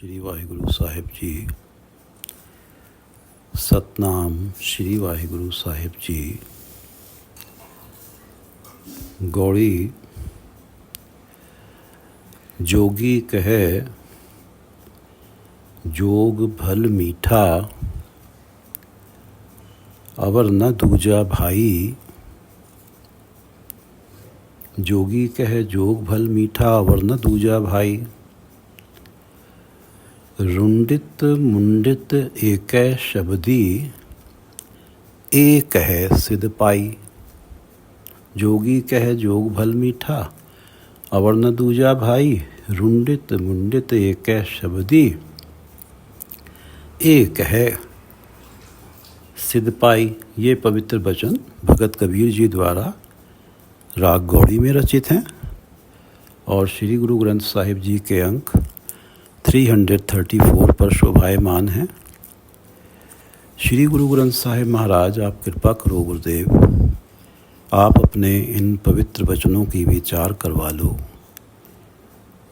श्री वाहिगुरु साहिब जी। सतनाम श्री वाहिगुरु साहिब जी। गौड़ी जोगी कहे जोग भल मीठा, अवर न दूजा भाई। जोगी कहे जोग भल मीठा, अवर न दूजा भाई। रुंडित मुंडित एकै शब्दी, एक है सिद्ध पाई। जोगी कहे जोग भल मीठा, अवर न दूजा भाई। रुंडित मुंडित एकै शब्दी, एक है सिद्ध पाई। ये पवित्र वचन भगत कबीर जी द्वारा राग गौड़ी में रचित हैं और श्री गुरु ग्रंथ साहिब जी के अंक 334 पर शोभायमान हैं। श्री गुरु ग्रंथ साहिब महाराज, आप कृपा करो गुरुदेव, आप अपने इन पवित्र वचनों की विचार करवा लो।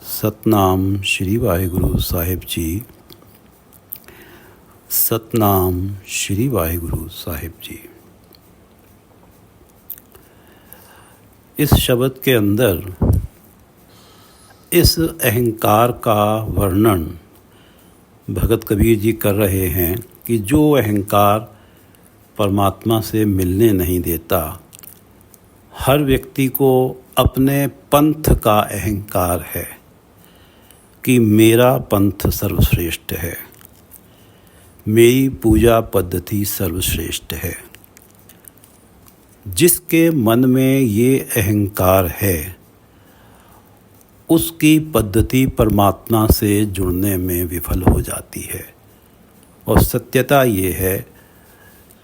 सतनाम श्री वाहिगुरु साहिब जी। सतनाम श्री वाहिगुरु साहिब जी। इस शब्द के अंदर इस अहंकार का वर्णन भगत कबीर जी कर रहे हैं कि जो अहंकार परमात्मा से मिलने नहीं देता। हर व्यक्ति को अपने पंथ का अहंकार है कि मेरा पंथ सर्वश्रेष्ठ है, मेरी पूजा पद्धति सर्वश्रेष्ठ है। जिसके मन में ये अहंकार है उसकी पद्धति परमात्मा से जुड़ने में विफल हो जाती है। और सत्यता ये है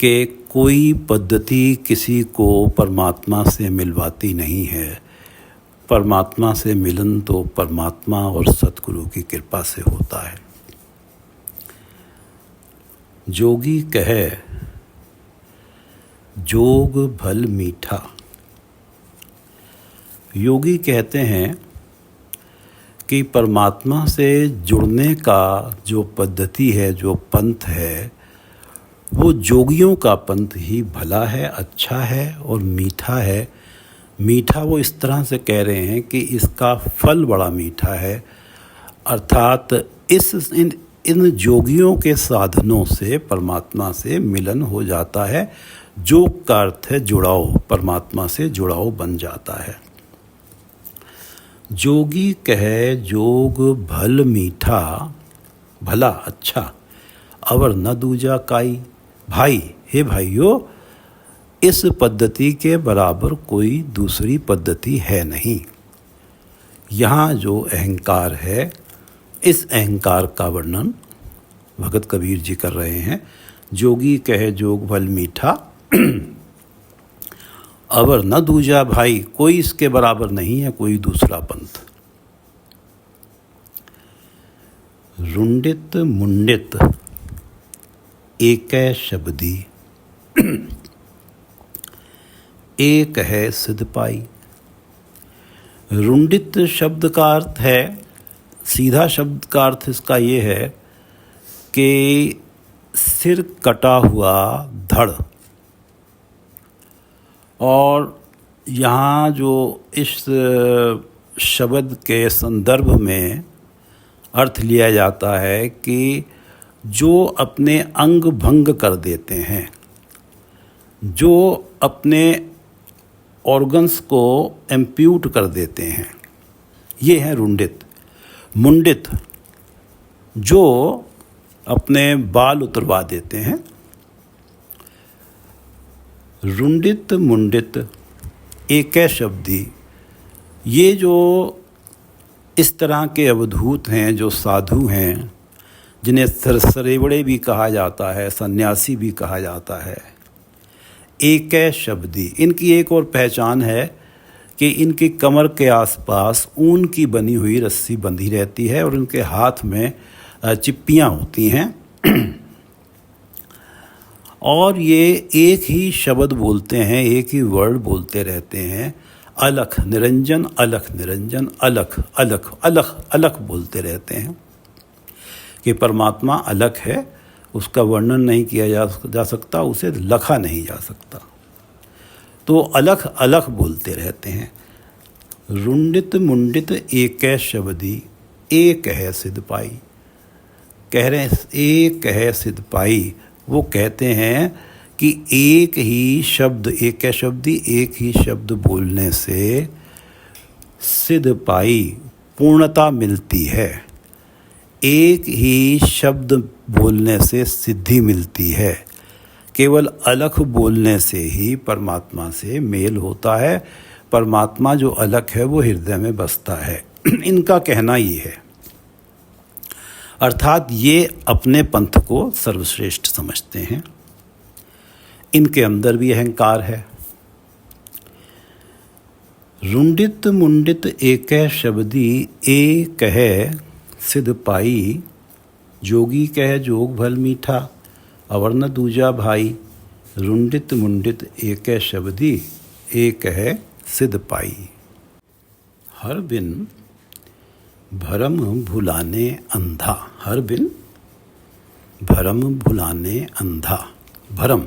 कि कोई पद्धति किसी को परमात्मा से मिलवाती नहीं है। परमात्मा से मिलन तो परमात्मा और सतगुरु की कृपा से होता है। जोगी कहे जोग भल मीठा। योगी कहते हैं कि परमात्मा से जुड़ने का जो पद्धति है, जो पंथ है, वो जोगियों का पंथ ही भला है, अच्छा है और मीठा है। मीठा वो इस तरह से कह रहे हैं कि इसका फल बड़ा मीठा है। अर्थात इन जोगियों के साधनों से परमात्मा से मिलन हो जाता है। जोग का अर्थ है जुड़ाव, परमात्मा से जुड़ाव बन जाता है। जोगी कहे जोग भल मीठा, भला अच्छा, अवर न दूजा काई। भाई, हे भाइयों, इस पद्धति के बराबर कोई दूसरी पद्धति है नहीं। यहाँ जो अहंकार है, इस अहंकार का वर्णन भगत कबीर जी कर रहे हैं। जोगी कहे जोग भल मीठा, अवर न दूजा भाई। कोई इसके बराबर नहीं है, कोई दूसरा पंथ। रुंडित मुंडित एकै शब्दी, एक है सिद्ध पाई। रुंडित शब्द का अर्थ है, सीधा शब्द का अर्थ इसका ये है कि सिर कटा हुआ धड़। और यहाँ जो इस शब्द के संदर्भ में अर्थ लिया जाता है कि जो अपने अंग भंग कर देते हैं, जो अपने ऑर्गन्स को एम्प्यूट कर देते हैं, ये है रुंडित। मुंडित जो अपने बाल उतरवा देते हैं। रुंडित मुंडित एकै शब्दी, ये जो इस तरह के अवधूत हैं, जो साधु हैं, जिन्हें सरेवड़े भी कहा जाता है, सन्यासी भी कहा जाता है। एकै शब्दी, इनकी एक और पहचान है कि इनकी कमर के आसपास ऊन की बनी हुई रस्सी बंधी रहती है और उनके हाथ में चिप्पियाँ होती हैं। और ये एक ही शब्द बोलते हैं, एक ही वर्ड बोलते रहते हैं। अलख निरंजन, अलख निरंजन, अलख अलख अलख अलख बोलते रहते हैं। कि परमात्मा अलग है, उसका वर्णन नहीं किया जा सकता, उसे लखा नहीं जा सकता। तो अलख अलख बोलते रहते हैं। रुंडित मुंडित एक शब्दी एक है सिद्ध पाई। कह रहे हैं एक है सिद्ध पाई। वो कहते हैं कि एक ही शब्द, एक शब्दी एक ही शब्द बोलने से सिद्ध पाई, पूर्णता मिलती है। एक ही शब्द बोलने से सिद्धि मिलती है। केवल अलख बोलने से ही परमात्मा से मेल होता है। परमात्मा जो अलख है वो हृदय में बसता है। इनका कहना ये है। अर्थात ये अपने पंथ को सर्वश्रेष्ठ समझते हैं। इनके अंदर भी अहंकार है। रुंडित मुंडित एक शब्दी एक है सिद्ध पाई। जोगी कह जोग भल मीठा अवर न दूजा भाई। रुंडित मुंडित एक शब्दी एक है सिद्ध पाई। हर बिन भरम भुलाने अंधा। हर बिन भरम भुलाने अंधा। भरम,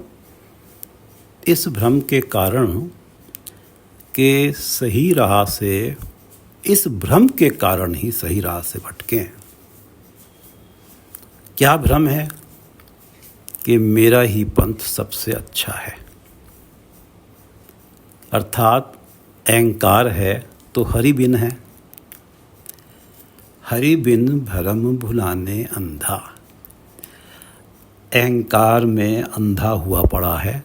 इस भ्रम के कारण के सही राह से, इस भ्रम के कारण ही सही राह से भटके। क्या भ्रम है? कि मेरा ही पंथ सबसे अच्छा है। अर्थात अहंकार है तो हरि बिन है। हरि बिन भरम भुलाने अंधा। अहंकार में अंधा हुआ पड़ा है,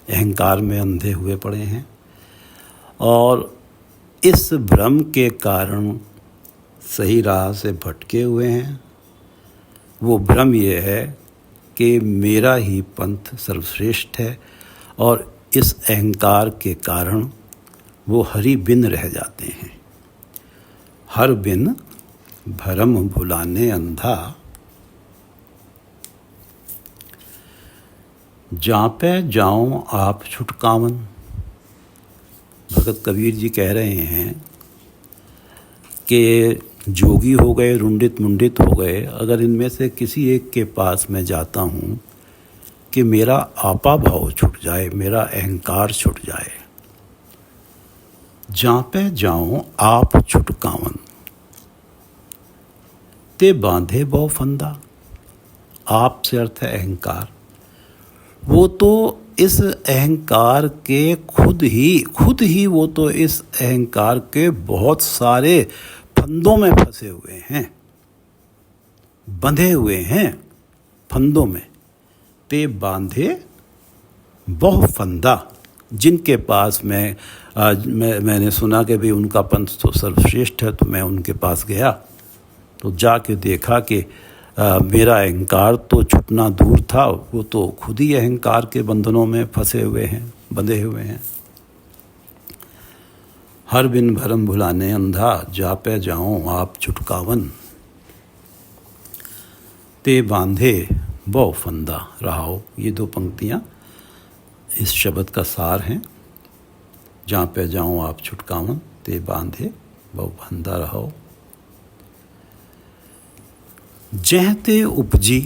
अहंकार में अंधे हुए पड़े हैं। और इस भ्रम के कारण सही राह से भटके हुए हैं। वो भ्रम ये है कि मेरा ही पंथ सर्वश्रेष्ठ है, और इस अहंकार के कारण वो हरि बिन रह जाते हैं। हर बिन भरम भुलाने अंधा। जापे जाऊं आप छुटकावन। भगत कबीर जी कह रहे हैं कि जोगी हो गए, रुंडित मुंडित हो गए, अगर इनमें से किसी एक के पास मैं जाता हूँ कि मेरा आपा भाव छूट जाए, मेरा अहंकार छूट जाए। जापे जाऊं आप छुटकावन ते बांधे बहु फंदा। आप से अर्थ है अहंकार। वो तो इस अहंकार के खुद ही वो तो इस अहंकार के बहुत सारे फंदों में फंसे हुए हैं, बंधे हुए हैं फंदों में। ते बांधे बहु फंदा। जिनके पास मैंने सुना कि भाई उनका पंथ तो सर्वश्रेष्ठ है, तो मैं उनके पास गया तो जाके देखा कि मेरा अहंकार तो छुटना दूर था, वो तो खुद ही अहंकार के बंधनों में फंसे हुए हैं, बंधे हुए हैं। हर बिन भरम भुलाने अंधा, जापे जाऊं आप छुटकावन ते बांधे बहु फंदा रहाओ। ये दो पंक्तियाँ इस शब्द का सार हैं। जहाँ पे जाऊँ आप छुटकावन ते बांधे बहु फंदा रहो। जह ते उपजी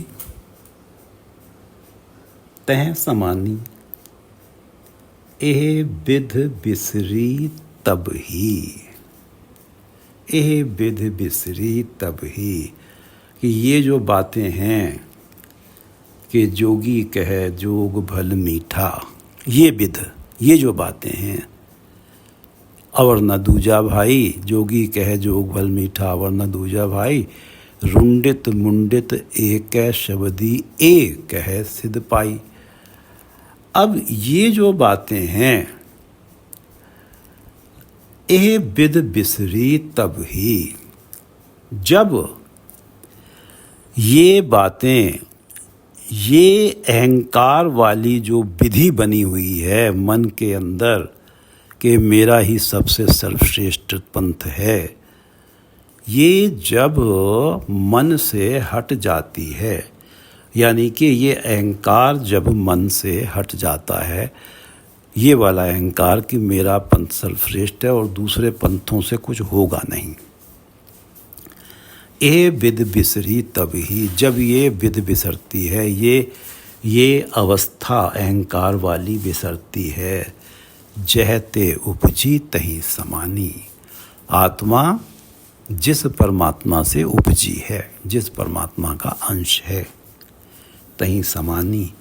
तह समानी। एह बिध बिसरी तब ही। एह बिध बिसरी तब ही। कि ये जो बातें हैं कि जोगी कहे जोग भल मीठा, ये बिध, ये जो बातें हैं, अवर न दूजा भाई। जोगी कहे जोग भल मीठा अवर न दूजा भाई। रुंडित मुंडित एक शब्दी एक है सिद्ध पाई। अब ये जो बातें हैं, एह बिद बिसरी तब ही, जब ये बातें, ये अहंकार वाली जो विधि बनी हुई है मन के अंदर कि मेरा ही सबसे सर्वश्रेष्ठ पंथ है, ये जब मन से हट जाती है, यानी कि ये अहंकार जब मन से हट जाता है, ये वाला अहंकार कि मेरा पंथ सर्वश्रेष्ठ है और दूसरे पंथों से कुछ होगा नहीं, ए विद बिसरी तब ही, जब ये विद बिसरती है, ये अवस्था अहंकार वाली बिसरती है। जहते उपजी तही समानी, आत्मा जिस परमात्मा से उपजी है, जिस परमात्मा का अंश है, तही समानी,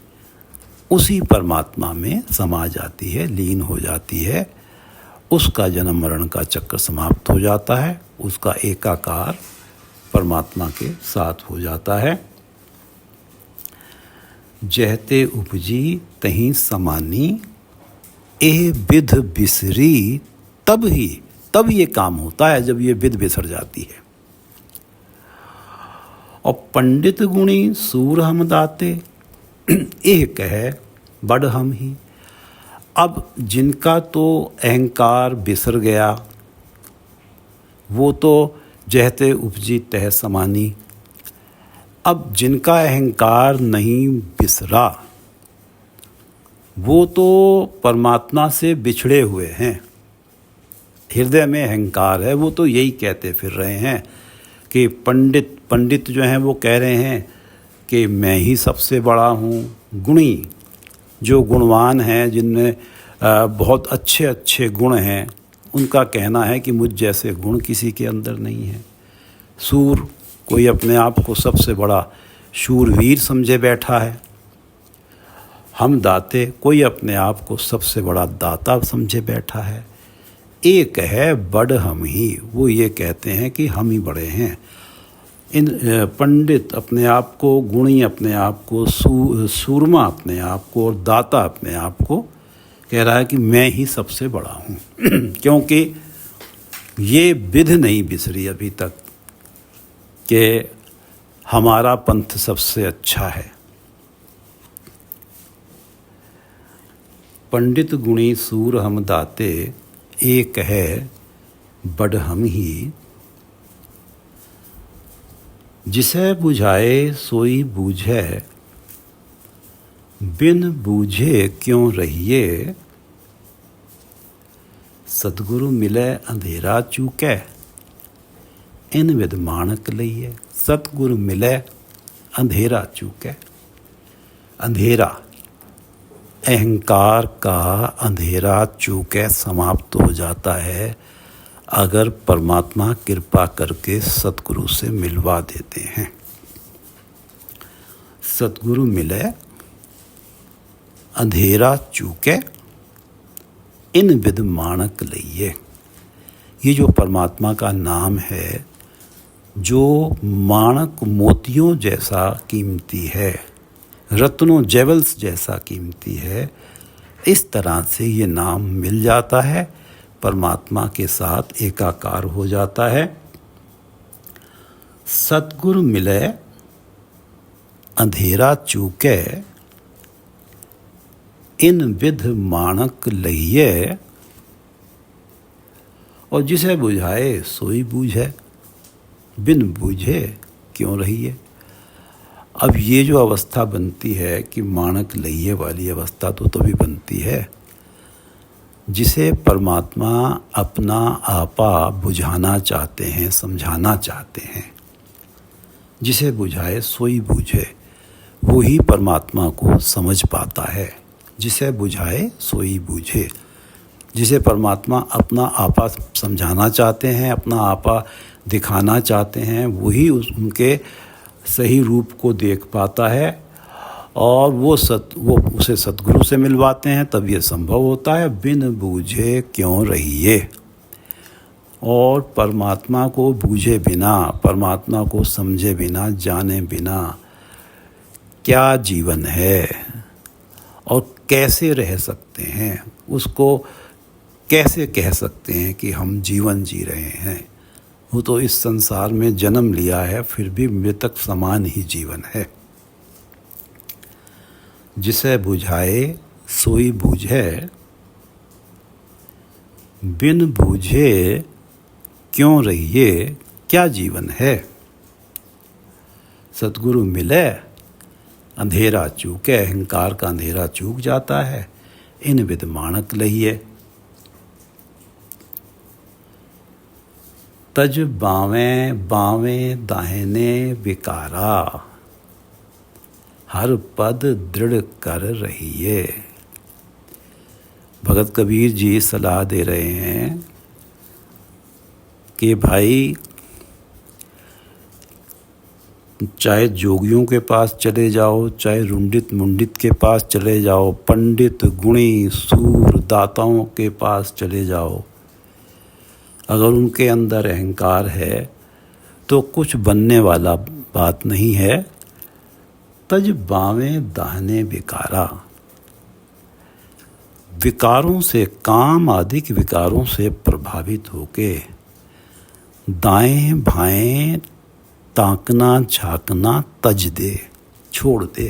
उसी परमात्मा में समा जाती है, लीन हो जाती है। उसका जन्म मरण का चक्र समाप्त हो जाता है, उसका एकाकार परमात्मा के साथ हो जाता है। जहते उपजी तहीं समानी, ए विध बिसरी तब ही, तब ये काम होता है जब ये विध बिसर जाती है। और पंडित गुणी सूर हम दाते, एक है बड़ हम ही। अब जिनका तो अहंकार बिसर गया, वो तो जहते उपजी तह समानी। अब जिनका अहंकार नहीं बिसरा, वो तो परमात्मा से बिछड़े हुए हैं, हृदय में अहंकार है। वो तो यही कहते फिर रहे हैं कि पंडित जो हैं वो कह रहे हैं कि मैं ही सबसे बड़ा हूँ। गुणी, जो गुणवान हैं, जिनमें बहुत अच्छे अच्छे गुण हैं, उनका कहना है कि मुझ जैसे गुण किसी के अंदर नहीं है। सूर, कोई अपने आप को सबसे बड़ा शूरवीर समझे बैठा है। हम दाते, कोई अपने आप को सबसे बड़ा दाता समझे बैठा है। एक है बड़ हम ही, वो ये कहते हैं कि हम ही बड़े हैं। इन पंडित अपने आप को, गुणी अपने आप को, सूरमा अपने आप को और दाता अपने आप को कह रहा है कि मैं ही सबसे बड़ा हूँ। क्योंकि ये विध नहीं बिसरी अभी तक कि हमारा पंथ सबसे अच्छा है। पंडित गुणी सूर हम दाते, एक है बड़ हम ही। जिसे बुझाए सोई बूझे, बिन बूझे क्यों रहिए। सतगुरु मिले अंधेरा चूके, इन विद माणक लइए। सतगुरु मिले अंधेरा चूके। अंधेरा, अहंकार का अंधेरा चूके समाप्त हो जाता है अगर परमात्मा कृपा करके सतगुरु से मिलवा देते हैं। सतगुरु मिले अंधेरा चूके, इन विद माणक लइए। ये जो परमात्मा का नाम है, जो माणक मोतियों जैसा कीमती है, रत्नों जेवल्स जैसा कीमती है, इस तरह से ये नाम मिल जाता है, परमात्मा के साथ एकाकार हो जाता है। सतगुरु मिले अंधेरा चूके, इन विध माणक लइए। और जिसे बुझाए सोई बूझे, बिन बूझे क्यों रहिए। अब ये जो अवस्था बनती है कि माणक लइए वाली अवस्था तो तभी बनती है जिसे परमात्मा अपना आपा बुझाना चाहते हैं, समझाना चाहते हैं। जिसे बुझाए सोई बूझे, वो ही परमात्मा को समझ पाता है। जिसे बुझाए सोई बूझे, जिसे परमात्मा अपना आपा समझाना चाहते हैं, अपना आपा दिखाना चाहते हैं, वही उनके सही रूप को देख पाता है। और वो उसे सतगुरु से मिलवाते हैं, तब ये संभव होता है। बिन बूझे क्यों रहिए। और परमात्मा को बूझे बिना, परमात्मा को समझे बिना, जाने बिना क्या जीवन है और कैसे रह सकते हैं, उसको कैसे कह सकते हैं कि हम जीवन जी रहे हैं। वो तो इस संसार में जन्म लिया है, फिर भी मृतक समान ही जीवन है। जिसे बुझाए सोई बूझे, बिन बूझे क्यों रहिए, क्या जीवन है। सतगुरु मिले अंधेरा चूके, अहंकार का अंधेरा चूक जाता है। इन विद माणक लइए। तज बावें बावें दाहिने विकारा, हर पद दृढ़ कर रहिए। भगत कबीर जी सलाह दे रहे हैं कि भाई चाहे जोगियों के पास चले जाओ, चाहे रुंडित मुंडित के पास चले जाओ, पंडित गुणी सूर दाताओं के पास चले जाओ, अगर उनके अंदर अहंकार है तो कुछ बनने वाला बात नहीं है। तज बावें दाहिने विकारा, विकारों से, काम आदि विकारों से प्रभावित होके दाएं बाएं ताकना झांकना तज दे, छोड़ दे।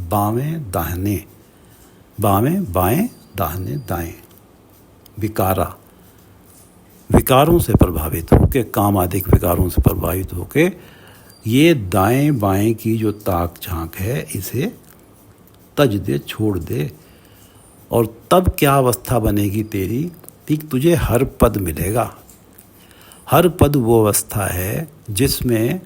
बावें दाहिने, बावें बाएं दाहिने दाएं, विकारा, विकारों से प्रभावित होके, काम आदि विकारों से प्रभावित होके ये दाएं बाएं की जो ताक झांक है इसे तज दे, छोड़ दे। और तब क्या अवस्था बनेगी तेरी कि तुझे हर पद मिलेगा। हर पद वो अवस्था है जिसमें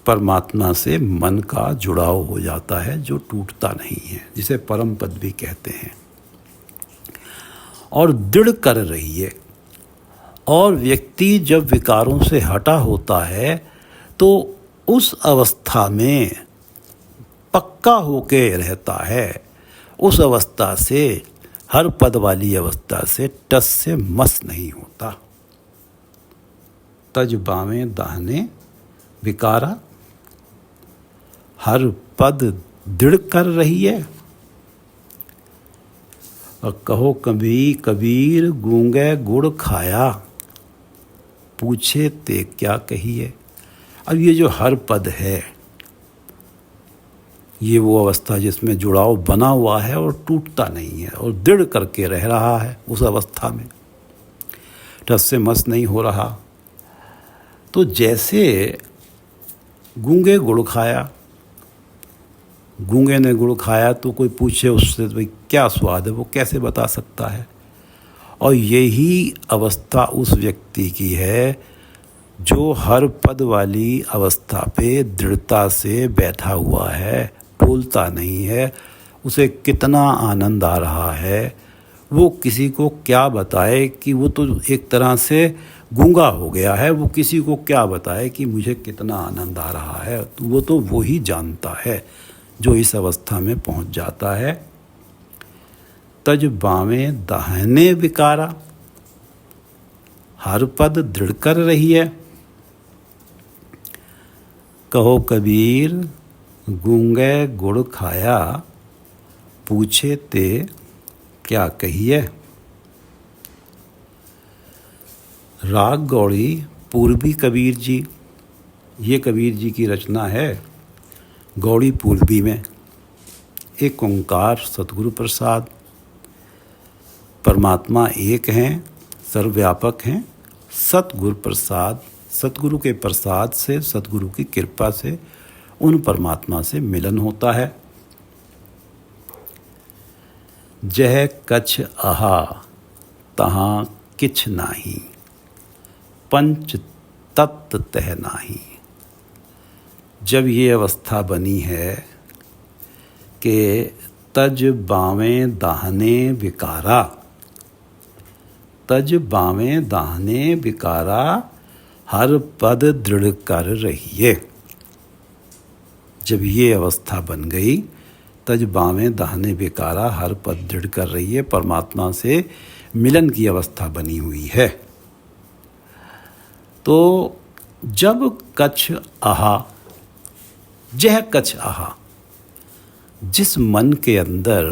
परमात्मा से मन का जुड़ाव हो जाता है, जो टूटता नहीं है, जिसे परम पद भी कहते हैं। और दृढ़ कर रही है। और व्यक्ति जब विकारों से हटा होता है तो उस अवस्था में पक्का होके रहता है। उस अवस्था से, हर पद वाली अवस्था से टस से मस नहीं होता। तज बावें दाहिने विकारा, हर पद दृढ़ कर रही है। और कहो कभी कबीर गूंगे गुड़ खाया, पूछे ते क्या कहिए। अब ये जो हर पद है, ये वो अवस्था जिसमें जुड़ाव बना हुआ है और टूटता नहीं है और दृढ़ करके रह रहा है उस अवस्था में, टस से मस नहीं हो रहा। तो जैसे गूंगे गुड़ खाया, गूंगे ने गुड़ खाया तो कोई पूछे उससे तो भाई क्या स्वाद है, वो कैसे बता सकता है। और यही अवस्था उस व्यक्ति की है जो हर पद वाली अवस्था पे दृढ़ता से बैठा हुआ है, बोलता नहीं है। उसे कितना आनंद आ रहा है, वो किसी को क्या बताए कि वो तो एक तरह से गूंगा हो गया है। वो किसी को क्या बताए कि मुझे कितना आनंद आ रहा है, तो वो तो वो ही जानता है जो इस अवस्था में पहुंच जाता है। तज बावें दाहिने विकारा, हर पद दृढ़ कर रही है। कहो कबीर गूंगे गुड़ खाया, पूछे ते क्या कहिए। राग गौड़ी पूर्वी कबीर जी, ये कबीर जी की रचना है। गौड़ी पूर्वी में एक ओंकार सतगुरु प्रसाद, परमात्मा एक हैं, सर्वव्यापक हैं। सतगुरु प्रसाद, सतगुरु के प्रसाद से, सतगुरु की कृपा से उन परमात्मा से मिलन होता है। जह कछ आहा तहाँ किछ नाही, पंच तत्व तह नाही। जब ये अवस्था बनी है कि तज बावें दाहने विकारा, तज बावें दाहने विकारा, हर पद दृढ़ कर रहिए। जब ये अवस्था बन गई, तज बावें दाहने विकारा, हर पद दृढ़ कर रही है, परमात्मा से मिलन की अवस्था बनी हुई है। तो जब कछ आहा, जह कछ आहा, जिस मन के अंदर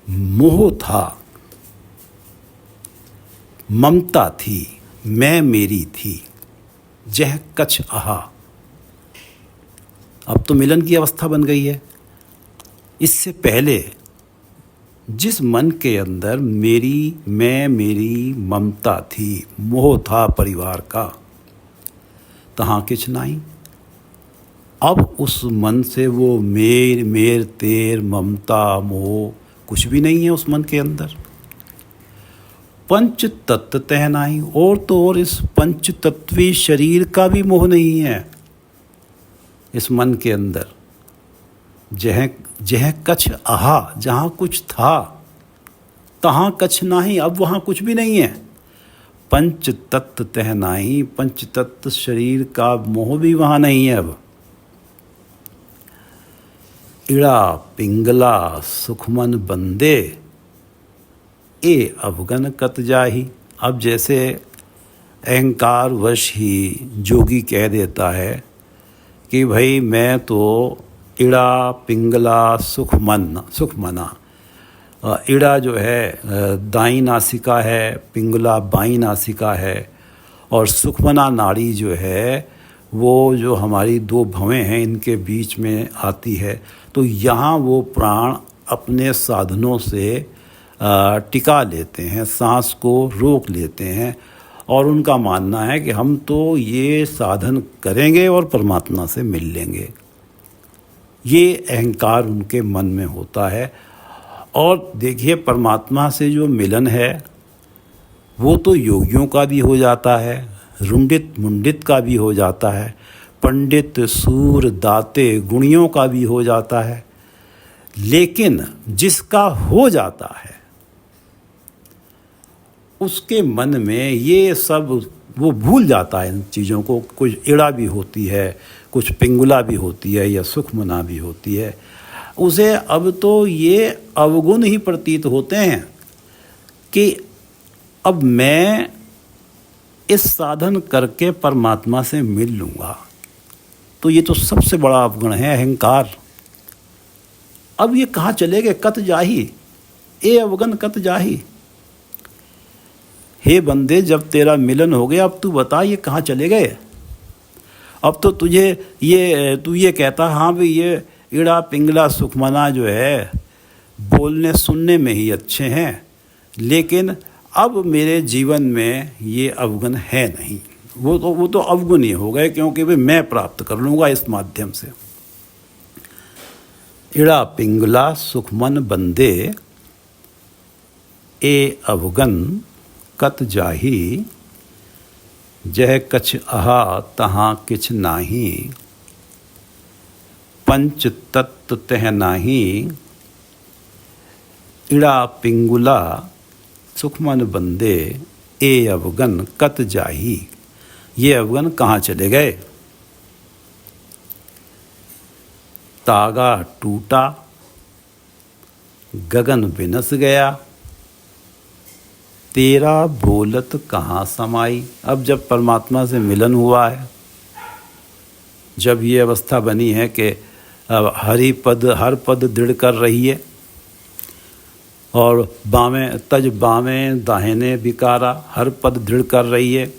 मोह था, ममता थी, मैं मेरी थी, जह कछ आहा, अब तो मिलन की अवस्था बन गई है। इससे पहले जिस मन के अंदर मेरी, मैं मेरी ममता थी, मोह था परिवार का, तहाँ किछ नाई। अब उस मन से वो मेर मेर तेर ममता मोह कुछ भी नहीं है उस मन के अंदर। पंच तत्व तह नाही, और तो और इस पंच तत्वी शरीर का भी मोह नहीं है इस मन के अंदर। जह जह कछ आहा, जहाँ कुछ था तहाँ कछ नाही, अब वहाँ कुछ भी नहीं है। पंच तत्व तह नाही, पंच तत्व शरीर का मोह भी वहाँ नहीं है अब। इड़ा पिंगला सुखमन बंदे, ए अवगन कत जाही। अब जैसे अहंकार वश ही जोगी कह देता है कि भाई मैं तो इड़ा पिंगला सुखमना, इड़ा जो है दाई नासिका है, पिंगला बाई नासिका है, और सुखमना नाड़ी जो है वो जो हमारी दो भवें हैं इनके बीच में आती है। तो यहाँ वो प्राण अपने साधनों से टिका लेते हैं, सांस को रोक लेते हैं, और उनका मानना है कि हम तो ये साधन करेंगे और परमात्मा से मिल लेंगे। ये अहंकार उनके मन में होता है। और देखिए, परमात्मा से जो मिलन है वो तो योगियों का भी हो जाता है, रुंडित मुंडित का भी हो जाता है, पंडित सूर दाते गुणियों का भी हो जाता है। लेकिन जिसका हो जाता है उसके मन में ये सब वो भूल जाता है इन चीज़ों को। कुछ इड़ा भी होती है, कुछ पिंगुला भी होती है, या सुखमना भी होती है। उसे अब तो ये अवगुण ही प्रतीत होते हैं कि अब मैं इस साधन करके परमात्मा से मिल लूँगा। तो ये तो सबसे बड़ा अवगुण है, अहंकार। अब ये कहाँ चले गए? कत जाही, ए अवगुण कत जाही। हे बंदे, जब तेरा मिलन हो गया अब तू बता ये कहाँ चले गए? अब तो तू ये कहता हाँ भाई ये इड़ा पिंगला सुखमना जो है बोलने सुनने में ही अच्छे हैं, लेकिन अब मेरे जीवन में ये अवगुण है नहीं। वो तो अवगुण ही हो गए, क्योंकि भाई मैं प्राप्त कर लूँगा इस माध्यम से। इड़ा पिंगला सुखमन बंदे, ए अवगन कत जाही। जह कछ आहा तहाँ किछ नाही, पंच तत्व तह नाही। इड़ा पिंगुला सुखमन बंदे, ए अवगन कत जाही। ये अवगन कहाँ चले गए? तागा टूटा गगन बिनस गया, तेरा बोलत कहाँ समाई। अब जब परमात्मा से मिलन हुआ है, जब ये अवस्था बनी है कि हर पद दृढ़ कर रही है, और बामें दाहिने बिकारा, हर पद दृढ़ कर रही है।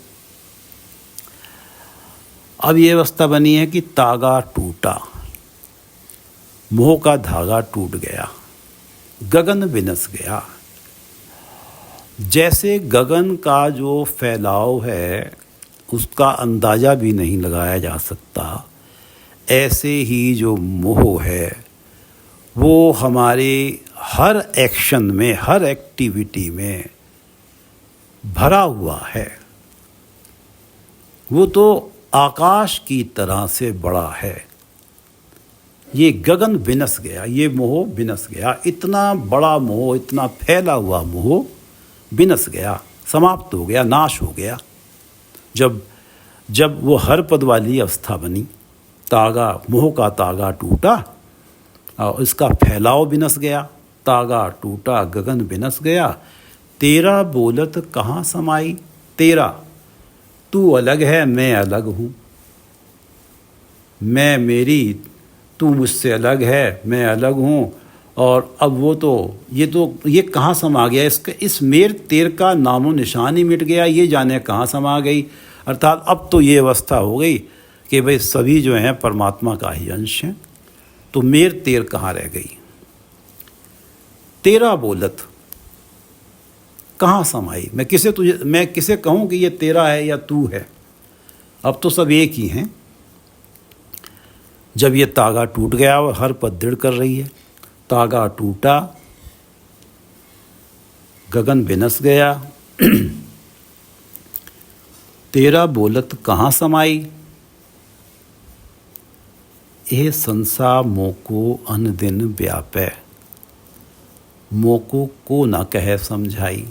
अब ये अवस्था बनी है कि तागा टूटा, मोह का धागा टूट गया, गगन बिनस गया। जैसे गगन का जो फैलाव है उसका अंदाज़ा भी नहीं लगाया जा सकता, ऐसे ही जो मोह है वो हमारे हर एक्शन में, हर एक्टिविटी में भरा हुआ है। वो तो आकाश की तरह से बड़ा है। ये गगन बिनस गया, ये मोह बिनस गया। इतना बड़ा मोह, इतना फैला हुआ मोह बिनस गया, समाप्त हो गया, नाश हो गया। जब वो हर पद वाली अवस्था बनी, तागा, मोह का तागा टूटा और इसका फैलाव बिनस गया। तागा टूटा गगन बिनस गया, तेरा बोलत कहाँ समाई। तेरा, तू अलग है, मैं अलग हूँ। मैं मेरी, तू मुझसे अलग है, मैं अलग हूँ। और अब वो तो ये कहाँ समा गया? इस मेर तेर का नामो निशान ही मिट गया, ये जाने कहाँ समा गई। अर्थात अब तो ये अवस्था हो गई कि भाई सभी जो हैं परमात्मा का ही अंश हैं, तो मेर तेर कहाँ रह गई? तेरा बोलत कहाँ समाई। मैं किसे कहूँ कि ये तेरा है या तू है? अब तो सब एक ही हैं। जब ये तागा टूट गया और हर पद दृढ़ कर रही है, तागा टूटा गगन बिनस गया तेरा बोलत कहाँ समाई, ए संसा मोको अन दिन व्यापै, मोको को ना कह समझाई।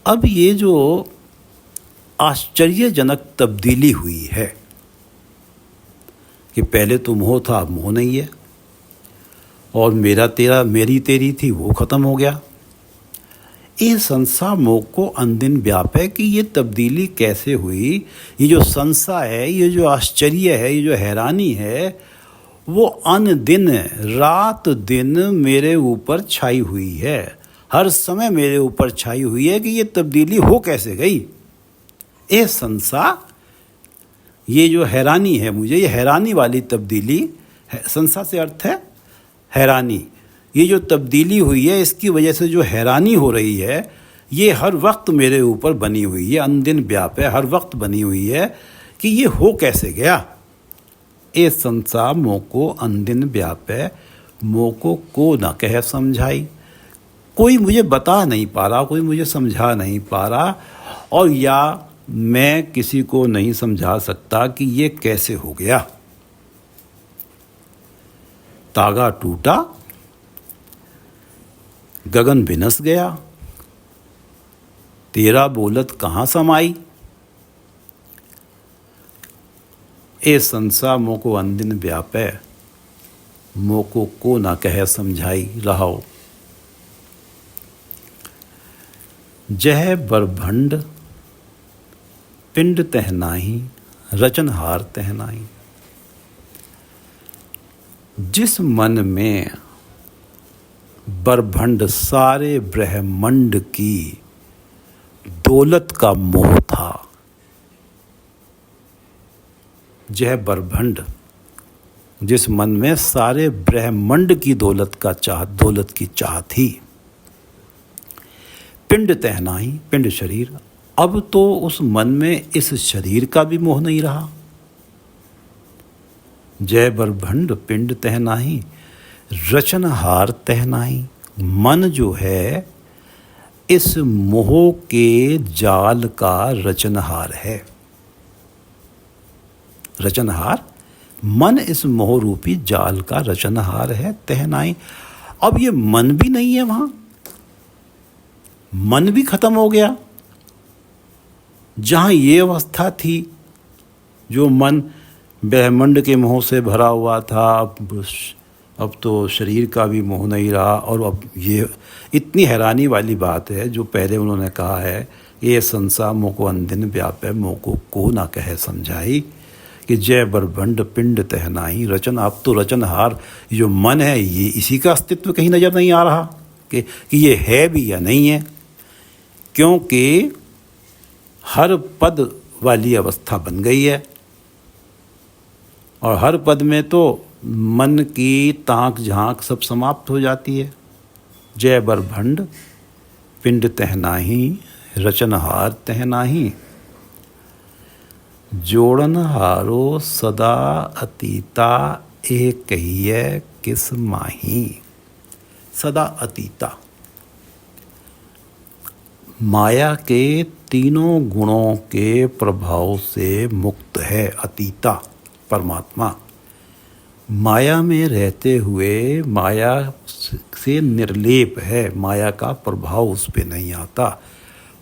अब ये जो आश्चर्यजनक तब्दीली हुई है कि पहले तो मोह था, अब मोह नहीं है, और मेरा तेरा मेरी तेरी थी वो ख़त्म हो गया। ये संसा मोह को अनदिन व्यापै कि ये तब्दीली कैसे हुई। ये जो संसा है, ये जो आश्चर्य है, ये जो हैरानी है, वो अन दिन रात दिन मेरे ऊपर छाई हुई है। हर समय मेरे ऊपर छाई हुई है कि ये तब्दीली हो कैसे गई। ये संसा, ये जो हैरानी है मुझे, ये हैरानी वाली तब्दीली, संसा से अर्थ है हैरानी। ये जो तब्दीली हुई है, इसकी वजह से जो हैरानी हो रही है, ये हर वक्त मेरे ऊपर बनी हुई है, अनदिन व्याप है, हर वक्त बनी हुई है कि ये हो कैसे गया। ए संसा मोको अनदिन व्याप है, मोको को न कह समझाई। कोई मुझे बता नहीं पा रहा, कोई मुझे समझा नहीं पा रहा, और या मैं किसी को नहीं समझा सकता कि ये कैसे हो गया। तागा टूटा, गगन बिनस गया, तेरा बोलत कहाँ समाई, ए संसा मोको अनदिन व्यापै, मोको को ना कह समझाई। रहाओ। जह बरभंड पिंड तह नाही, रचनहार तह नाही। जिस मन में बरभंड सारे ब्रह्मांड की दौलत का मोह था, जह बरभंड, जिस मन में सारे ब्रह्मांड की दौलत की चाह थी, पिंड तह नाही, पिंड शरीर, अब तो उस मन में इस शरीर का भी मोह नहीं रहा। जय बरभंड पिंड तह नाही, रचनहार तह नाही। मन जो है इस मोह के जाल का रचनहार है। रचनहार, मन इस मोह रूपी जाल का रचनहार है। तह नाही, अब ये मन भी नहीं है वहां, मन भी खत्म हो गया। जहां ये अवस्था थी, जो मन ब्रह्मांड के मोह से भरा हुआ था, अब तो शरीर का भी मोह नहीं रहा। और अब ये इतनी हैरानी वाली बात है जो पहले उन्होंने कहा है, ये संसा मोह को अनदिन व्यापै, मोह को ना कहे समझाई, कि जय बरभंड पिंड तह नाही रचन। अब तो रचनहार जो मन है, ये इसी का अस्तित्व कहीं नजर नहीं आ रहा कि ये है भी या नहीं है, क्योंकि हर पद वाली अवस्था बन गई है। और हर पद में तो मन की ताक झांक सब समाप्त हो जाती है। जय बरभंड पिंड तह नाही, रचनहार तह नाही। जोड़नहारो सदा अतीता, ए कहिए किस माही। सदा अतीता, माया के तीनों गुणों के प्रभाव से मुक्त है अतीता परमात्मा। माया में रहते हुए माया से निर्लेप है, माया का प्रभाव उस पर नहीं आता,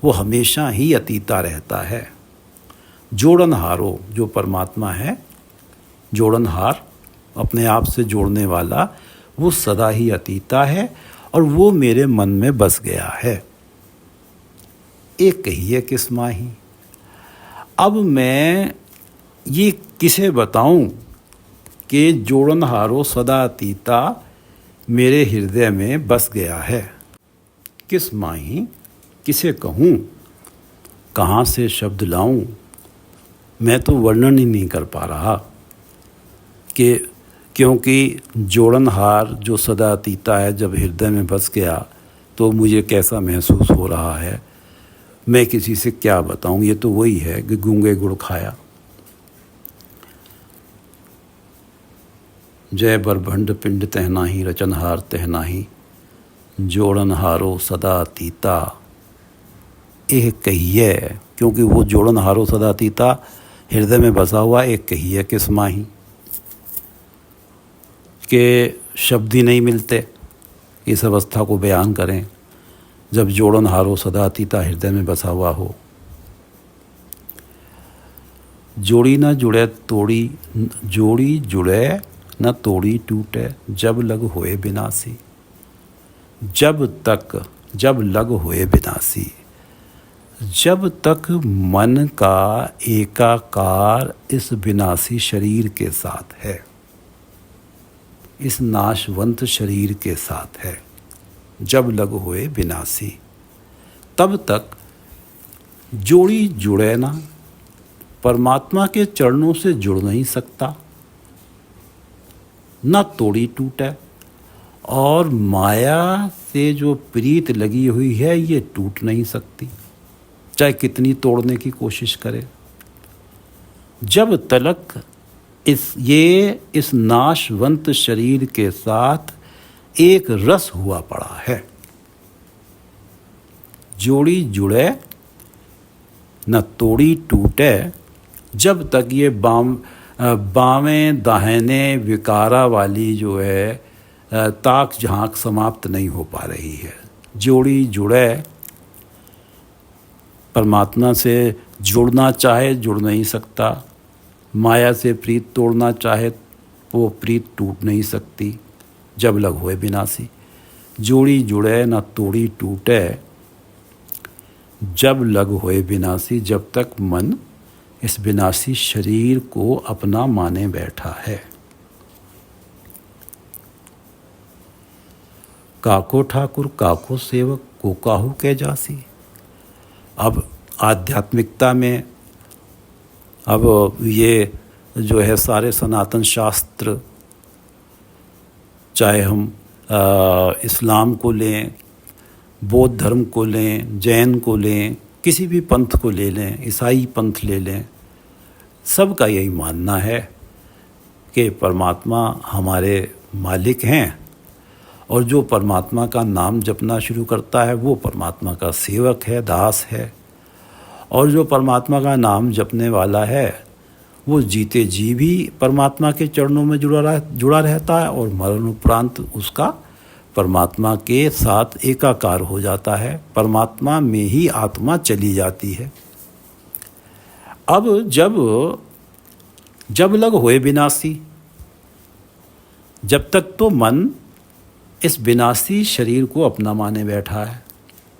वो हमेशा ही अतीता रहता है। जोड़नहारो, जो परमात्मा है, जोड़नहार, अपने आप से जोड़ने वाला, वो सदा ही अतीता है और वो मेरे मन में बस गया है। एक कहिए किस माही। अब मैं ये किसे बताऊं कि जोड़नहारो सदा अतीता मेरे हृदय में बस गया है। किस माही, किसे कहूं, कहाँ से शब्द लाऊं। मैं तो वर्णन ही नहीं कर पा रहा कि क्योंकि जोड़नहार जो सदा अतीता है, जब हृदय में बस गया तो मुझे कैसा महसूस हो रहा है, मैं किसी से क्या बताऊं। ये तो वही है कि गूंगे गुड़ खाया। जय बरभंड पिंड तह नाही, रचनहार तह नाही। जोड़नहारो सदा अतीता, एक कहिए, क्योंकि वो जोड़न हारो सदातीता हृदय में बसा हुआ एक कहिए किस माही के शब्द ही नहीं मिलते इस अवस्था को बयान करें जब जोड़न हारो सदातीता हृदय में बसा हुआ हो। जोड़ी न जुड़े तोड़ी, जोड़ी जुड़े न तोड़ी टूटे, जब लग होए बिनासी। जब लग होए बिनासी, जब तक मन का एकाकार इस विनाशी शरीर के साथ है, इस नाशवंत शरीर के साथ है, जब लग होए विनाशी, तब तक जोड़ी जुड़े ना, परमात्मा के चरणों से जुड़ नहीं सकता, न तोड़ी टूटे, और माया से जो प्रीत लगी हुई है ये टूट नहीं सकती, चाहे कितनी तोड़ने की कोशिश करे। जब तलक इस नाशवंत शरीर के साथ एक रस हुआ पड़ा है, जोड़ी जुड़े न तोड़ी टूटे, जब तक ये बावें दाहिने विकारा वाली जो है ताक झांक समाप्त नहीं हो पा रही है। जोड़ी जुड़े, परमात्मा से जुड़ना चाहे जुड़ नहीं सकता, माया से प्रीत तोड़ना चाहे वो प्रीत टूट नहीं सकती, जब लग होए विनाशी। जोड़ी जुड़े न तोड़ी टूटे, जब लग होए विनाशी, जब तक मन इस विनाशी शरीर को अपना माने बैठा है। काको ठाकुर काको सेवक को काहू कह जासी। अब आध्यात्मिकता में अब ये जो है सारे सनातन शास्त्र, चाहे हम इस्लाम को लें, बौद्ध धर्म को लें, जैन को लें, किसी भी पंथ को ले लें, ईसाई पंथ ले लें, सबका यही मानना है कि परमात्मा हमारे मालिक हैं, और जो परमात्मा का नाम जपना शुरू करता है वो परमात्मा का सेवक है, दास है, और जो परमात्मा का नाम जपने वाला है वो जीते जी भी परमात्मा के चरणों में जुड़ा रहता है, और मरण उपरांत उसका परमात्मा के साथ एकाकार हो जाता है, परमात्मा में ही आत्मा चली जाती है। अब जब लग होए विनाशी, जब तक तो मन इस विनाशी शरीर को अपना माने बैठा है,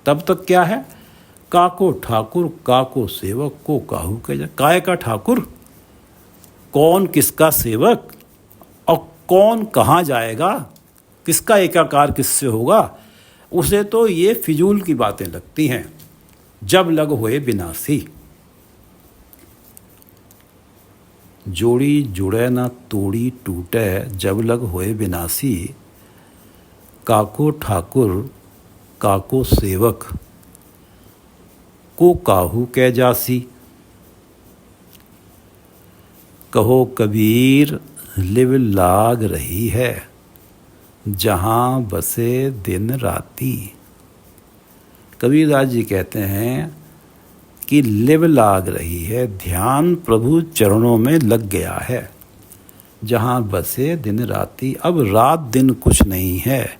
तब तक क्या है? काको ठाकुर काको सेवक को काहू कह। काय का ठाकुर, कौन किसका सेवक, और कौन कहाँ जाएगा, किसका एकाकार किससे होगा, उसे तो ये फिजूल की बातें लगती हैं। जब लग होए विनाशी, जोड़ी जुड़े ना तोड़ी टूटे, जब लग होए विनाशी, काको ठाकुर काको सेवक को काहू कह जासी। कहो कबीर लिव लाग रही है, जहाँ बसे दिन राती। कबीरदास जी कहते हैं कि लिव लाग रही है, ध्यान प्रभु चरणों में लग गया है, जहाँ बसे दिन राती। अब रात दिन कुछ नहीं है,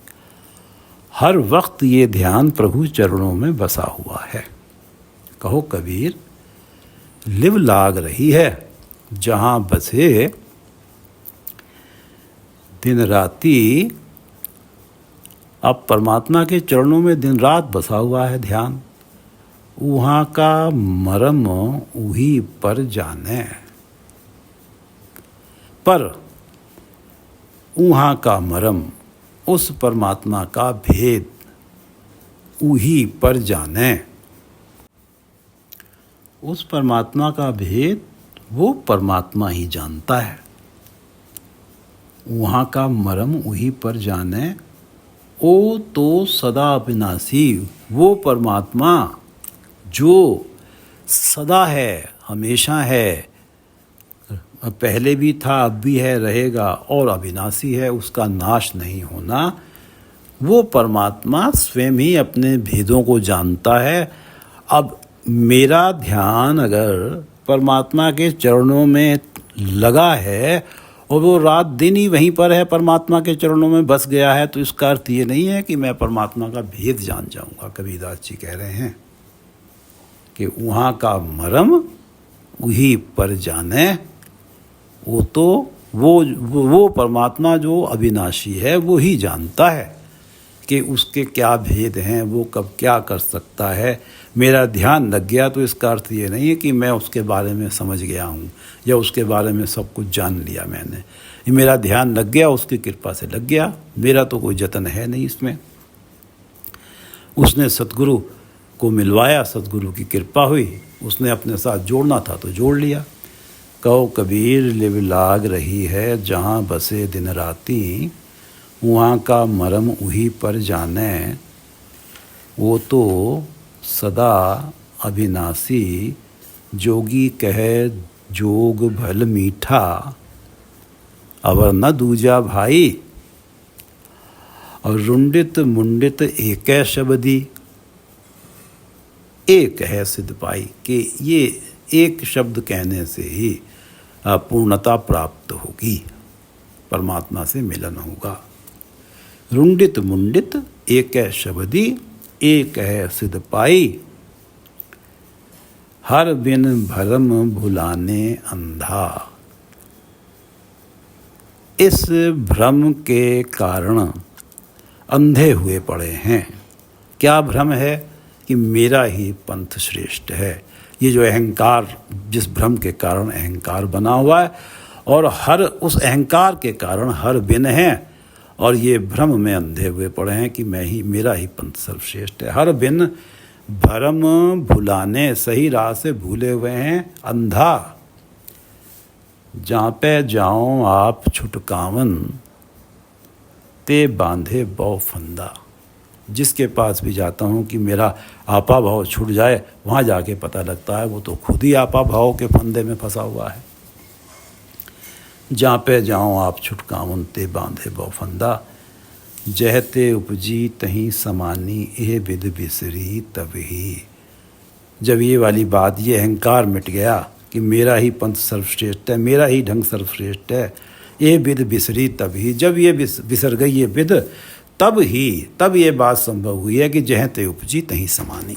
हर वक्त ये ध्यान प्रभु चरणों में बसा हुआ है। कहो कबीर लिव लाग रही है, जहाँ बसे दिन राती। अब परमात्मा के चरणों में दिन रात बसा हुआ है ध्यान, वहाँ का मरम उही पर जाने, पर वहाँ का मरम, उस परमात्मा का भेद उही पर जाने। उस परमात्मा का भेद वो परमात्मा ही जानता है, वहाँ का मरम उही पर जाने। ओ तो सदा अविनाशी, वो परमात्मा जो सदा है, हमेशा है, पहले भी था, अब भी है, रहेगा, और अविनाशी है, उसका नाश नहीं होना। वो परमात्मा स्वयं ही अपने भेदों को जानता है, अब मेरा ध्यान अगर परमात्मा के चरणों में लगा है और वो रात दिन ही वहीं पर है, परमात्मा के चरणों में बस गया है, तो इसका अर्थ ये नहीं है कि मैं परमात्मा का भेद जान जाऊंगा। कबीरदास जी कह रहे हैं कि वहाँ का मरम वही पर जाने। वो तो वो परमात्मा जो अविनाशी है वो ही जानता है कि उसके क्या भेद हैं, वो कब क्या कर सकता है। मेरा ध्यान लग गया तो इसका अर्थ ये नहीं है कि मैं उसके बारे में समझ गया हूँ या उसके बारे में सब कुछ जान लिया मैंने। ये मेरा ध्यान लग गया, उसकी कृपा से लग गया, मेरा तो कोई जतन है नहीं इसमें। उसने सतगुरु को मिलवाया, सतगुरु की कृपा हुई, उसने अपने साथ जोड़ना था तो जोड़ लिया। कहो कबीर लिव लाग रही है जहाँ बसे दिन राती, वहाँ का मरम उही पर जाने। वो तो सदा अविनाशी, जोगी कहे जोग भल मीठा, अवर न दूजा भाई। और रुंडित मुंडित एक शब्दी, एक है सिद्ध पाई, कि ये एक शब्द कहने से ही पूर्णता प्राप्त होगी, परमात्मा से मिलन होगा। रुंडित मुंडित एक शब्दी, एक है सिद्ध पाई, हर बिन भरम भुलाने अंधा। इस भ्रम के कारण अंधे हुए पड़े हैं। क्या भ्रम है? कि मेरा ही पंथ श्रेष्ठ है। ये जो अहंकार, जिस भ्रम के कारण अहंकार बना हुआ है, और हर उस अहंकार के कारण हर बिन है, और ये भ्रम में अंधे हुए पड़े हैं कि मेरा ही पंथ सर्वश्रेष्ठ है। हर बिन भरम भुलाने, सही राह से भूले हुए हैं अंधा। जहाँ पे जाओ आप छुटकावन, ते बांधे बौ फंदा। जिसके पास भी जाता हूँ कि मेरा आपा भाव छूट जाए, वहाँ जाके पता लगता है वो तो खुद ही आपा भाव के फंदे में फंसा हुआ है। जहाँ पे जाओ आप छुटकावन, ते बांधे बौ फंदा, जहते उपजी तहीं समानी, एह विद बिसरी तबही। जब ये वाली बात, ये अहंकार मिट गया कि मेरा ही पंथ सर्वश्रेष्ठ है, मेरा ही ढंग सर्वश्रेष्ठ है, ये विद बिसरी तभी, जब ये बिसर गई ये विद, तब ये बात संभव हुई है कि जहाँ ते उपजी तहीं समानी।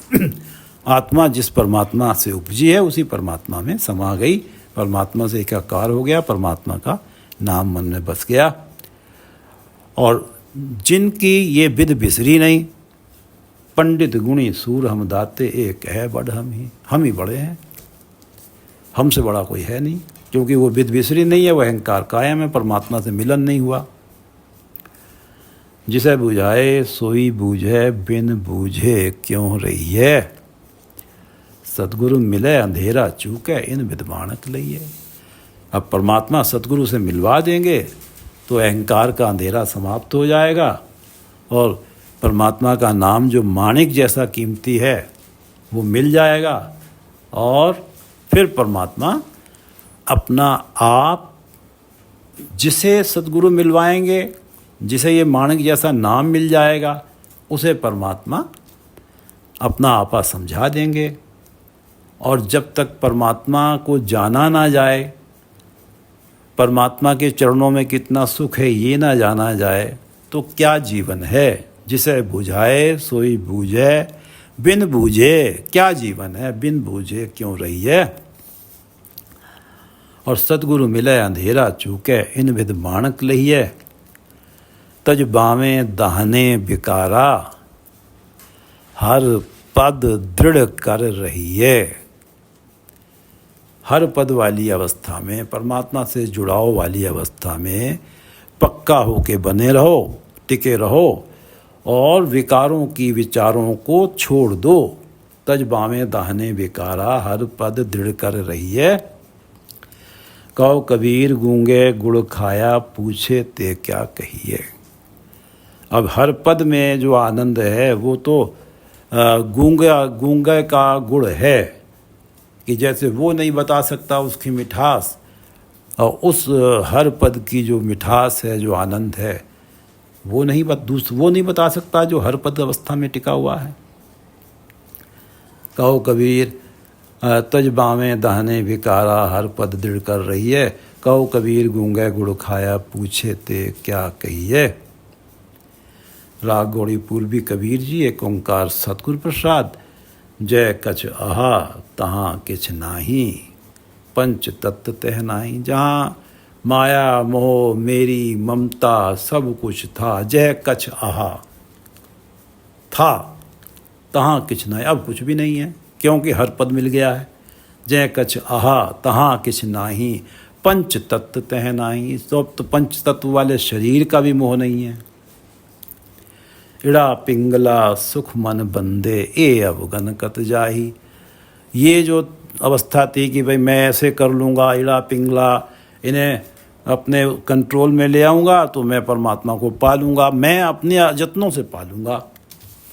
आत्मा जिस परमात्मा से उपजी है उसी परमात्मा में समा गई, परमात्मा से एकाकार हो गया, परमात्मा का नाम मन में बस गया। और जिनकी ये विद बिसरी नहीं, पंडित गुणी सूर हम दाते, एक है बड़ हम ही बड़े हैं, हमसे बड़ा कोई है नहीं। क्योंकि वो विद बिसरी नहीं है, वह अहंकार कायम है, परमात्मा से मिलन नहीं हुआ। जिसे बुझाए सोई बूझे, बिन बूझे क्यों रही है। सतगुरु मिले अंधेरा चूके, इन विद्वानक लइए। अब परमात्मा सतगुरु से मिलवा देंगे तो अहंकार का अंधेरा समाप्त हो जाएगा, और परमात्मा का नाम जो माणिक जैसा कीमती है वो मिल जाएगा। और फिर परमात्मा अपना आप, जिसे सतगुरु मिलवाएंगे, जिसे ये माणिक जैसा नाम मिल जाएगा, उसे परमात्मा अपना आपा समझा देंगे। और जब तक परमात्मा को जाना ना जाए, परमात्मा के चरणों में कितना सुख है ये ना जाना जाए, तो क्या जीवन है। जिसे बुझाए सोई बूझे, बिन बूझे क्या जीवन है, बिन बूझे क्यों रही है। और सतगुरु मिले अंधेरा चूके, इन विद माणक लहिए। तज बावें दाहने बिकारा, हर पद दृढ़ कर रही है। हर पद वाली अवस्था में, परमात्मा से जुड़ाव वाली अवस्था में पक्का होके बने रहो, टिके रहो, और विकारों की विचारों को छोड़ दो। तज बावें दाहने बिकारा, हर पद दृढ़ कर रही है। कहो कबीर गूंगे गुड़ खाया, पूछे ते क्या कहिए। अब हर पद में जो आनंद है वो तो गूंगे का गुड़ है, कि जैसे वो नहीं बता सकता उसकी मिठास, और उस हर पद की जो मिठास है, जो आनंद है, वो नहीं बता सकता जो हर पद अवस्था में टिका हुआ है। कहो कबीर तज बावें दाहने विकारा, हर पद दृढ़ कर रही है। कहो कबीर गूंगे गुड़ खाया, पूछे ते क्या कहिए। राग गौड़ी पूर्वी कबीर जी, एक ओंकार सतगुर प्रसाद। जय कछ आहा तहाँ किछ नाही, पंच तत्व तह नाही। जहाँ माया मोह मेरी ममता सब कुछ था, जय कछ आहा था, तहाँ किछ नाही, अब कुछ भी नहीं है क्योंकि हर पद मिल गया है। जय कछ आहा तहाँ किछ नाही, पंच तत्व तह नाही। तो पंच तत्व वाले शरीर का भी मोह नहीं है। इड़ा पिंगला सुख मन बंदे, ए अवगन कत जाही। ये जो अवस्था थी कि भाई मैं ऐसे कर लूँगा, इड़ा पिंगला, इन्हें अपने कंट्रोल में ले आऊँगा तो मैं परमात्मा को पालूँगा, मैं अपने यत्नों से पालूँगा।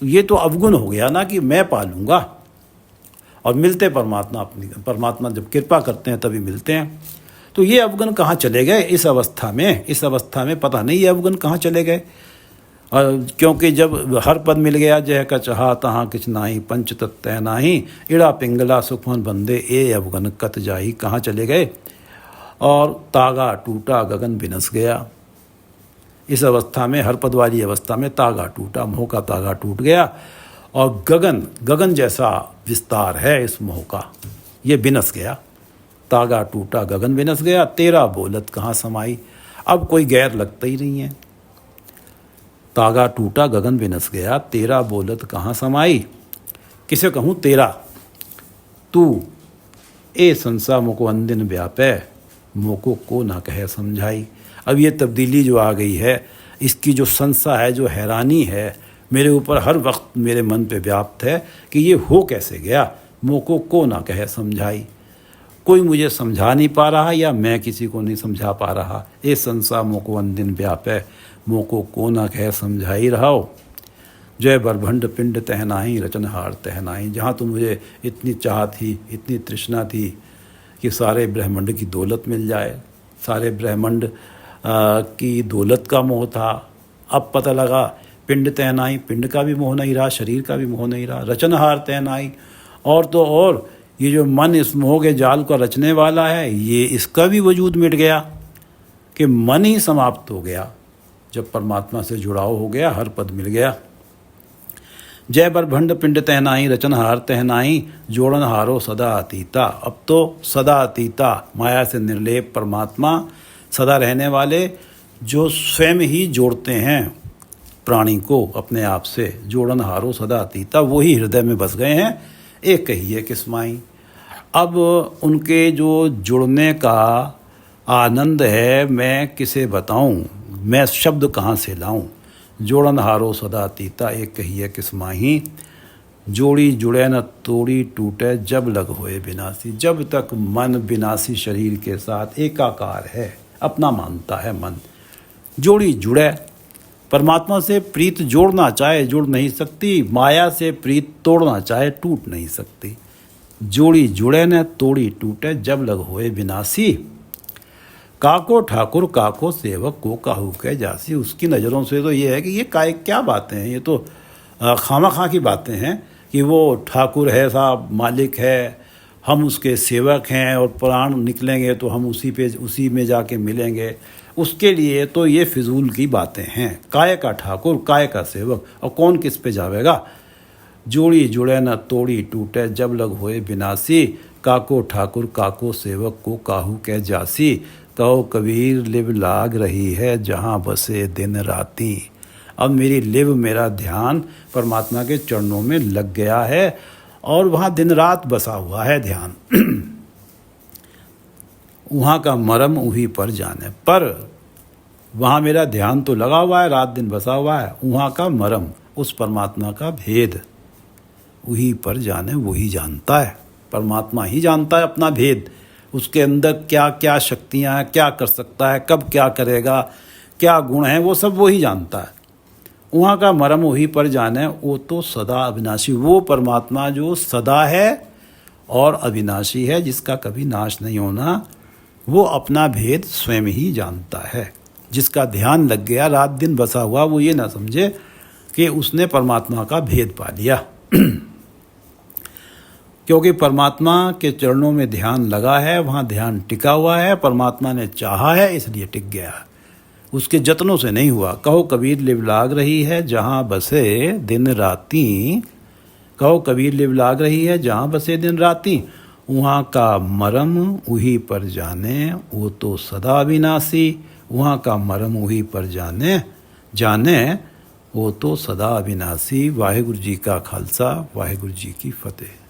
ये तो अवगुण हो गया ना कि मैं पालूँगा। और मिलते परमात्मा जब कृपा करते हैं तभी मिलते हैं। तो ये अवगुण कहाँ चले गए इस अवस्था में पता नहीं ये अवगुण कहाँ चले गए। क्योंकि जब हर पद मिल गया, जय का चाहा तहाँ किछ नाही, पंच तत्व नाही। इड़ा पिंगला सुखमन बंदे, ए अवगुण कत जाही, कहाँ चले गए। और तागा टूटा गगन बिनस गया। इस अवस्था में, हर पद वाली अवस्था में तागा टूटा, मोह का तागा टूट गया। और गगन जैसा विस्तार है इस मोह का, ये बिनस गया। तागा टूटा गगन बिनस गया, तेरा बोलत कहाँ समाई। अब कोई गैर लगता ही नहीं है। तागा टूटा गगन बिनस गया, तेरा बोलत कहाँ समाई। किसे कहूँ तेरा, तू ए संसा मोको अंदिन व्यापै, मोको को ना कहे समझाई। अब ये तब्दीली जो आ गई है, इसकी जो संसा है, जो हैरानी है, मेरे ऊपर हर वक्त मेरे मन पे व्याप्त है कि ये हो कैसे गया। मोको को ना कहे समझाई, कोई मुझे समझा नहीं पा रहा या मैं किसी को नहीं समझा पा रहा। ए संसा मोको अंदिन व्यापै, मोको को ना कहे समझाई रहाओ। जय बरभंड पिंड तहनाही, रचनहार तहनाही। जहाँ तो मुझे इतनी चाह थी, इतनी तृष्णा थी कि सारे ब्रह्मांड की दौलत मिल जाए, सारे ब्रह्मांड की दौलत का मोह था। अब पता लगा पिंड तहनाई, पिंड का भी मोह नहीं रहा, शरीर का भी मोह नहीं रहा। रचनहार तहनाई, और तो और ये जो मन इस मोह के जाल को रचने वाला है, ये इसका भी वजूद मिट गया कि मन ही समाप्त हो गया। जब परमात्मा से जुड़ाव हो गया, हर पद मिल गया। जय बरभंड पिंड तहनाई, रचनहार तहनाई, जोड़न हारो सदा अतीता। अब तो सदा अतीता, माया से निर्लेप परमात्मा, सदा रहने वाले, जो स्वयं ही जोड़ते हैं प्राणी को अपने आप से। जोड़न हारो सदा अतीता, वही हृदय में बस गए हैं, एक कहिए किस्माई। अब उनके जो जुड़ने का आनंद है, मैं किसे बताऊं, मैं शब्द कहाँ से लाऊं। जोड़न हारो सदा अतीता, एक कहिए किस्माही। जोड़ी जुड़े न तोड़ी टूटे, जब लग होए विनाशी। जब तक मन विनाशी शरीर के साथ एकाकार है, अपना मानता है मन, जोड़ी जुड़े। परमात्मा से प्रीत जोड़ना चाहे जुड़ नहीं सकती, माया से प्रीत तोड़ना चाहे टूट नहीं सकती। जोड़ी जुड़े न तोड़ी टूटे, जब लग होए विनाशी। काको ठाकुर काको सेवक को काहू कह जासी। उसकी नज़रों से तो ये है कि ये क्या बातें हैं, ये तो खामा की बातें हैं कि वो ठाकुर है साहब, मालिक है, हम उसके सेवक हैं और प्राण निकलेंगे तो हम उसी में जाके मिलेंगे। उसके लिए तो ये फिजूल की बातें हैं। काय का ठाकुर, काय का सेवक, और कौन किस पे जावेगा। जोड़ी जुड़े न तोड़ी टूटे, जब लग होए विनाशी। काको ठाकुर काको सेवक को काहू कह जासी। कहो कबीर लिव लाग रही है, जहाँ बसे दिन राती। अब मेरी लिव, मेरा ध्यान परमात्मा के चरणों में लग गया है और वहाँ दिन रात बसा हुआ है ध्यान। वहाँ का मरम उही पर जाने, पर वहाँ मेरा ध्यान तो लगा हुआ है, रात दिन बसा हुआ है। वहाँ का मरम, उस परमात्मा का भेद वही पर जाने, वही जानता है। परमात्मा ही जानता है अपना भेद, उसके अंदर क्या क्या शक्तियाँ हैं, क्या कर सकता है, कब क्या करेगा, क्या गुण हैं, वो सब वही जानता है। वहाँ का मरम वही पर जाने, वो तो सदा अविनाशी, वो परमात्मा जो सदा है और अविनाशी है, जिसका कभी नाश नहीं होना, वो अपना भेद स्वयं ही जानता है। जिसका ध्यान लग गया, रात दिन बसा हुआ, वो ये ना समझे कि उसने परमात्मा का भेद पा लिया। क्योंकि परमात्मा के चरणों में ध्यान लगा है, वहाँ ध्यान टिका हुआ है, परमात्मा ने चाहा है इसलिए टिक गया, उसके जतनों से नहीं हुआ। कहो कबीर लिव लाग रही है जहाँ बसे दिन राती, कहो कबीर लिव लाग रही है जहाँ बसे दिन राती, वहाँ का मरम उही पर जाने वो तो सदा विनाशी, वहाँ का मरम उही पर जाने जाने वो तो सदा अविनाशी। वाहिगुरु जी का खालसा, वाहिगुरु जी की फतेह।